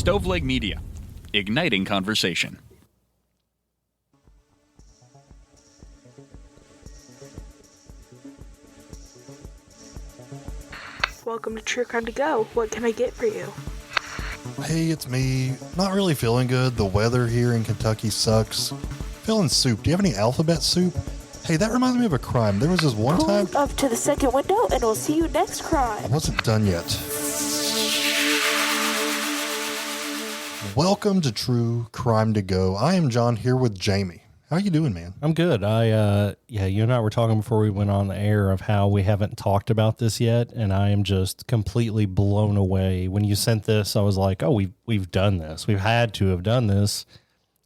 Stoveleg Media, igniting conversation. Welcome to True Crime to Go. What can I get for you? Hey, it's me. Not really feeling good. The weather here in Kentucky sucks. Feeling soup. Do you have any alphabet soup? Hey, that reminds me of a crime. There was this one time... Pull up to the second window and we'll see you next crime. I wasn't done yet. Welcome to True Crime to Go. I am John here with Jamie. How you doing, man? I'm good. You and I were talking before we went on the air of how we haven't talked about this yet, and I am just completely blown away. When you sent this, I was like, "Oh, we've done this. We've had to have done this.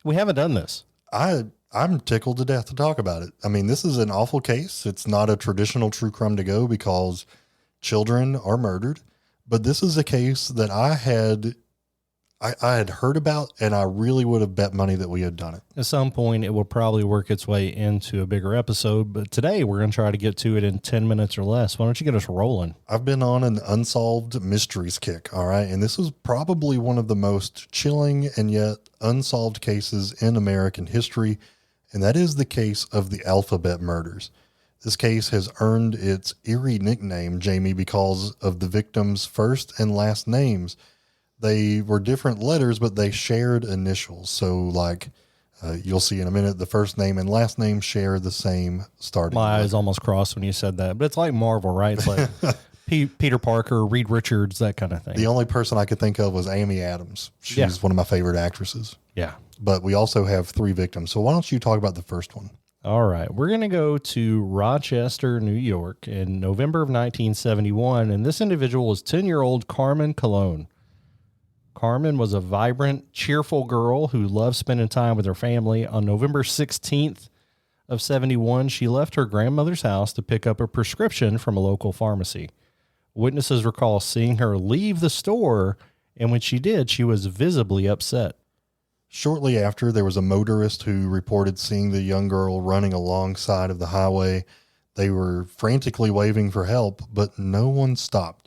We haven't done this." I'm tickled to death to talk about it. I mean, this is an awful case. It's not a traditional True Crime to Go because children are murdered, but this is a case that I had heard about, and I really would have bet money that we had done it. At some point, it will probably work its way into a bigger episode, but today we're going to try to get to it in 10 minutes or less. Why don't you get us rolling? I've been on an unsolved mysteries kick, all right? And this is probably one of the most chilling and yet unsolved cases in American history, and that is the case of the Alphabet murders. This case has earned its eerie nickname, Jamie, because of the victims' first and last names. They were different letters, but they shared initials. So, like, you'll see in a minute, the first name and last name share the same starting. My eyes almost crossed when you said that, but it's like Marvel, right? It's like Peter Parker, Reed Richards, that kind of thing. The only person I could think of was Amy Adams. She's one of my favorite actresses. Yeah. But we also have 3 victims. So why don't you talk about the first one? All right. We're going to go to Rochester, New York in November of 1971. And this individual was 10-year-old Carmen Colon. Carmen was a vibrant, cheerful girl who loved spending time with her family. On November 16th of 71, she left her grandmother's house to pick up a prescription from a local pharmacy. Witnesses recall seeing her leave the store, and when she did, she was visibly upset. Shortly after, there was a motorist who reported seeing the young girl running alongside of the highway. They were frantically waving for help, but no one stopped.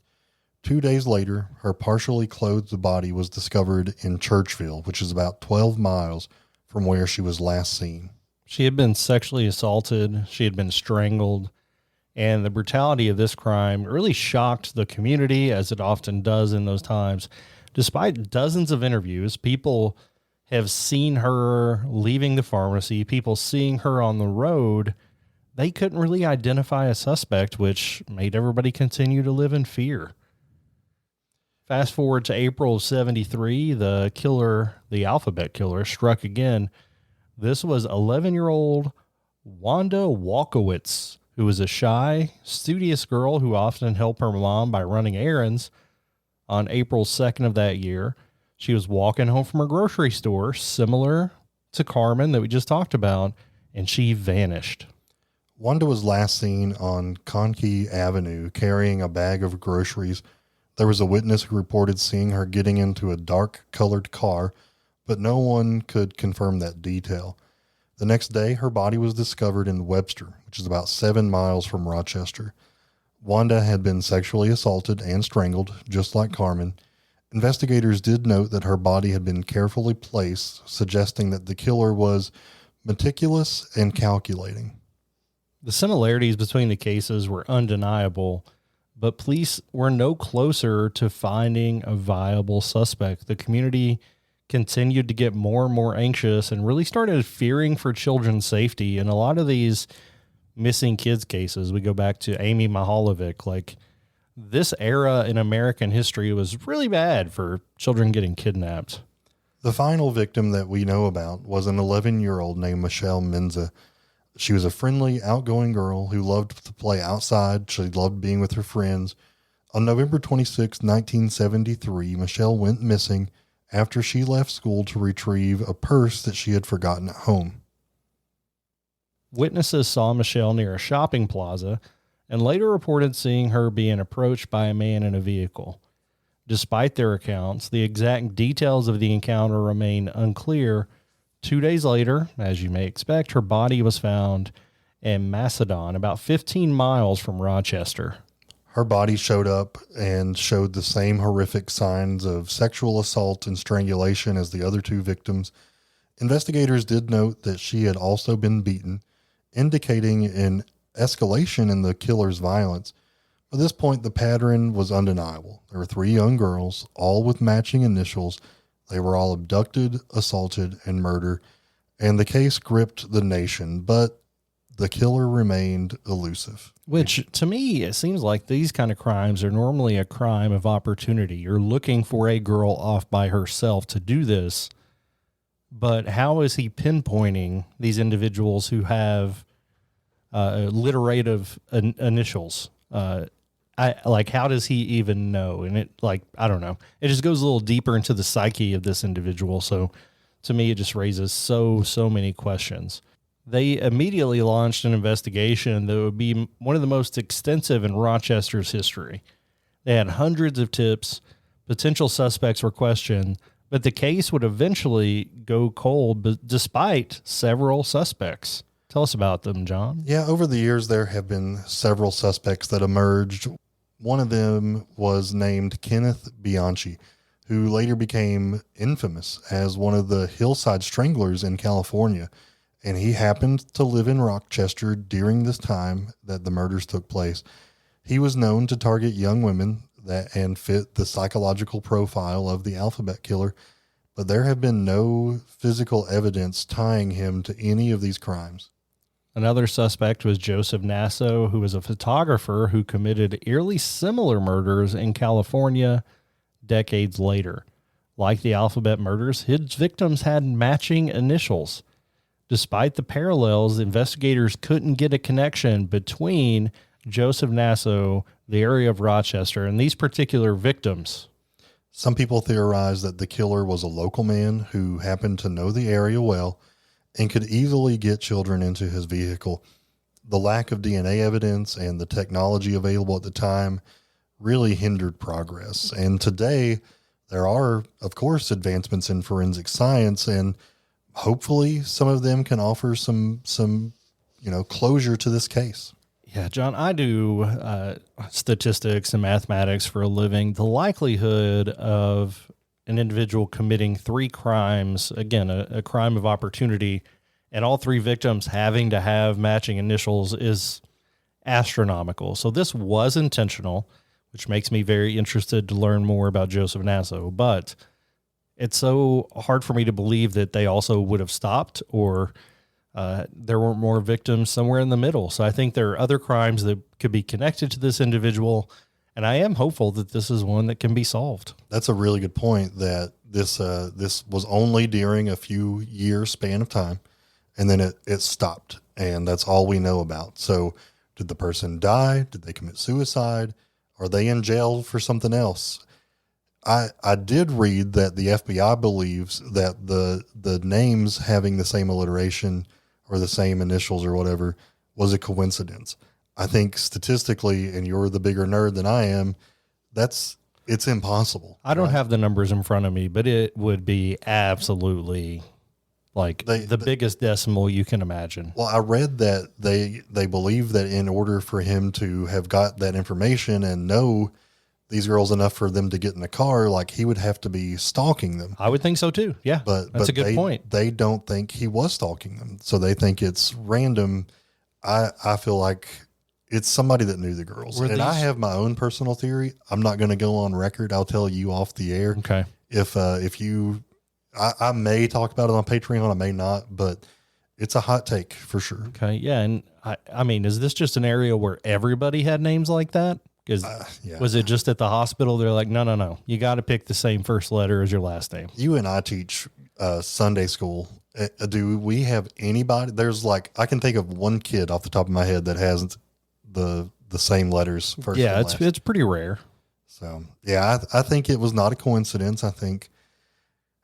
2 days later, her partially clothed body was discovered in Churchville, which is about 12 miles from where she was last seen. She had been sexually assaulted. She had been strangled. And the brutality of this crime really shocked the community, as it often does in those times. Despite dozens of interviews, people have seen her leaving the pharmacy, people seeing her on the road. They couldn't really identify a suspect, which made everybody continue to live in fear. Fast forward to April of 73, the Alphabet killer, struck again. This was 11-year-old Wanda Walkowicz, who was a shy, studious girl who often helped her mom by running errands. On April 2nd of that year, she was walking home from her grocery store, similar to Carmen that we just talked about, and she vanished. Wanda was last seen on Conkey Avenue carrying a bag of groceries. There was a witness who reported seeing her getting into a dark-colored car, but no one could confirm that detail. The next day, her body was discovered in Webster, which is about 7 miles from Rochester. Wanda had been sexually assaulted and strangled, just like Carmen. Investigators did note that her body had been carefully placed, suggesting that the killer was meticulous and calculating. The similarities between the cases were undeniable, but police were no closer to finding a viable suspect. The community continued to get more and more anxious and really started fearing for children's safety. And a lot of these missing kids cases, we go back to Amy Mahalovic, like this era in American history was really bad for children getting kidnapped. The final victim that we know about was an 11-year-old named Michelle Maenza. She was a friendly, outgoing girl who loved to play outside. She loved being with her friends. On November 26, 1973, Michelle went missing after she left school to retrieve a purse that she had forgotten at home. Witnesses saw Michelle near a shopping plaza and later reported seeing her being approached by a man in a vehicle. Despite their accounts, the exact details of the encounter remain unclear. 2 days later, as you may expect, her body was found in Macedon, about 15 miles from Rochester. Her body showed up and showed the same horrific signs of sexual assault and strangulation as the other two victims. Investigators did note that she had also been beaten, indicating an escalation in the killer's violence. At this point, the pattern was undeniable. There were 3 young girls, all with matching initials. They were all abducted, assaulted, and murdered, and the case gripped the nation, but the killer remained elusive. Which, to me, it seems like these kind of crimes are normally a crime of opportunity. You're looking for a girl off by herself to do this, but how is he pinpointing these individuals who have alliterative initials? How does he even know? And I don't know. It just goes a little deeper into the psyche of this individual. So to me, it just raises so many questions. They immediately launched an investigation that would be one of the most extensive in Rochester's history. They had hundreds of tips, potential suspects were questioned, but the case would eventually go cold, but despite several suspects. Tell us about them, John. Yeah, over the years, there have been several suspects that emerged. One of them was named Kenneth Bianchi, who later became infamous as one of the hillside stranglers in California. And he happened to live in Rochester during this time that the murders took place. He was known to target young women and fit the psychological profile of the alphabet killer, but there have been no physical evidence tying him to any of these crimes. Another suspect was Joseph Nasso, who was a photographer who committed eerily similar murders in California decades later. Like the alphabet murders, his victims had matching initials. Despite the parallels, investigators couldn't get a connection between Joseph Nasso, the area of Rochester, and these particular victims. Some people theorize that the killer was a local man who happened to know the area well and could easily get children into his vehicle. The lack of DNA evidence and the technology available at the time really hindered progress. And today, there are, of course, advancements in forensic science, and hopefully some of them can offer some closure to this case. Yeah, John, I do statistics and mathematics for a living. The likelihood of an individual committing 3 crimes, again, a crime of opportunity, and all 3 victims having to have matching initials is astronomical. So this was intentional, which makes me very interested to learn more about Joseph Nasso. But it's so hard for me to believe that they also would have stopped, or there weren't more victims somewhere in the middle. So I think there are other crimes that could be connected to this individual, and I am hopeful that this is one that can be solved. That's a really good point, that this was only during a few year span of time, and then it stopped, and that's all we know about. So did the person die? Did they commit suicide? Are they in jail for something else? I did read that the FBI believes that the names having the same alliteration or the same initials or whatever was a coincidence. I think statistically, and you're the bigger nerd than I am, it's impossible. I don't have the numbers in front of me, but it would be absolutely like the biggest decimal you can imagine. Well, I read that they believe that in order for him to have got that information and know these girls enough for them to get in the car, like he would have to be stalking them. I would think so too. Yeah. But that's a good point. They don't think he was stalking them. So they think it's random. I feel like it's somebody that knew the girls. And I have my own personal theory. I'm not going to go on record. I'll tell you off the air. Okay. If you, I may talk about it on Patreon, I may not, but it's a hot take for sure. Okay. Yeah. And I mean, is this just an area where everybody had names like that? Was it just at the hospital? They're like, no. You got to pick the same first letter as your last name. You and I teach Sunday school. Do we have anybody? There's I can think of one kid off the top of my head that has the same letters first. Yeah, it's pretty rare. So yeah, I think it was not a coincidence. I think,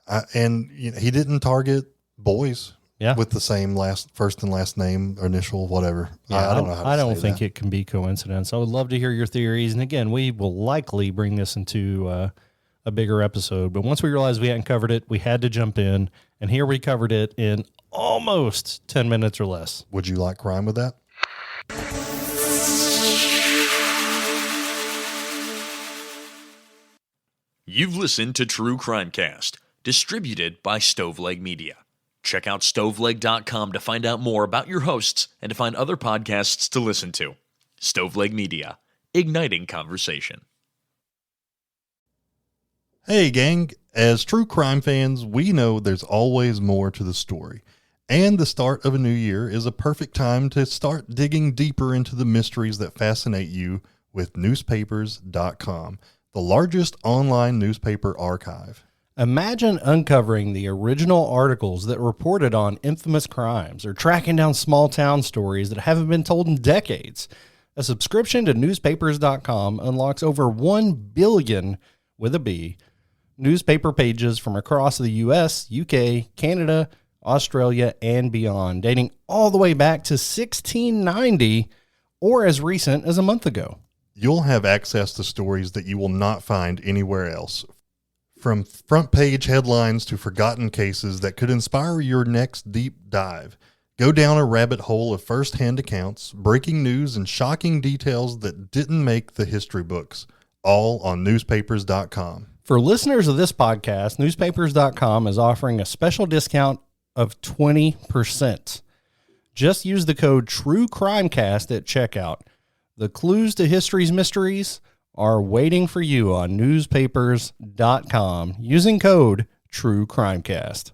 he didn't target boys. Yeah, with the same first and last name, initial, whatever. Yeah, I don't know how to I don't think it can be coincidence. I would love to hear your theories. And again, we will likely bring this into a bigger episode. But once we realized we hadn't covered it, we had to jump in. And here we covered it in almost 10 minutes or less. Would you like crime with that? You've listened to True Crimecast, distributed by Stoveleg Media. Check out stoveleg.com to find out more about your hosts and to find other podcasts to listen to. Stoveleg Media, igniting conversation. Hey, gang. As true crime fans, we know there's always more to the story. And the start of a new year is a perfect time to start digging deeper into the mysteries that fascinate you with newspapers.com, the largest online newspaper archive. Imagine uncovering the original articles that reported on infamous crimes or tracking down small town stories that haven't been told in decades. A subscription to newspapers.com unlocks over 1 billion, with a B, newspaper pages from across the US, UK, Canada, Australia, and beyond, dating all the way back to 1690 or as recent as a month ago. You'll have access to stories that you will not find anywhere else. From front page headlines to forgotten cases that could inspire your next deep dive. Go down a rabbit hole of first-hand accounts, breaking news, and shocking details that didn't make the history books, all on newspapers.com. For listeners of this podcast, newspapers.com is offering a special discount of 20%. Just use the code TRUECRIMECAST at checkout. The clues to history's mysteries are waiting for you on newspapers.com using code TRUECRIMECAST.